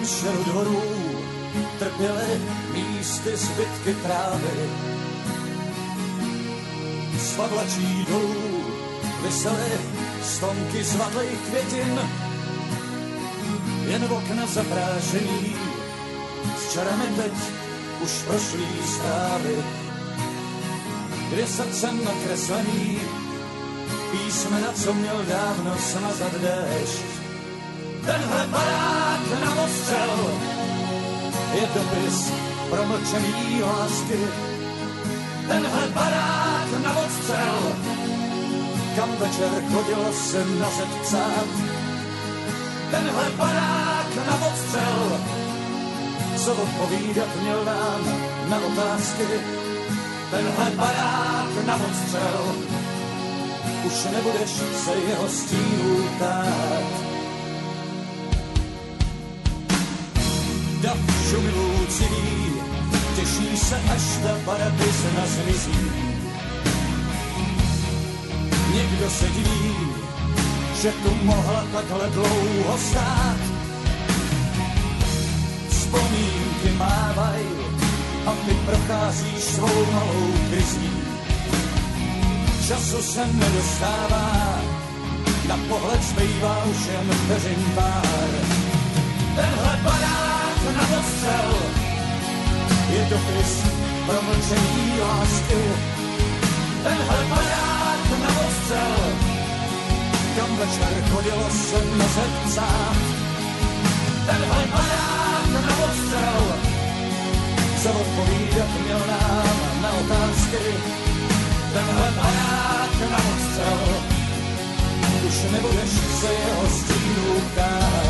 šeru dvorů trpěly místy zbytky trávy. Z pavlačí dolů visely stonky zvatlých květin, jen v okna zaprášený, s čarami teď už prošlý strávy. Dvě srdce nakreslený, písmena, co měl dávno smazat déšť. Tenhle barák na ostřel je dopis promlčený lásky. Tenhle barák na ostřel, kam večer chodilo se na zet psát. Tenhle barák na ostřel, co odpovídat měl nám na otázky. Tenhle barák na ostřel, už nebudeš se jeho stínů tát. Dav šumilůcí, těší se, až ta paradisna zmizí. Někdo se diví, že tu mohla takhle dlouho stát. Vzpomínky mávaj a ty procházíš svou malou krizí. Času se nedostává, na pohled zbývá už jen vteřin pár. Tenhle barák na ostřel je dopis promlčený lásky. Tenhle barák na ostřel, kam večer chodilo se na zet psát. Tenhle barák na ostřel, co odpovídat měl nám na otázky. Tenhle barák na ostřel, už nebudeš se jeho stínů ptát.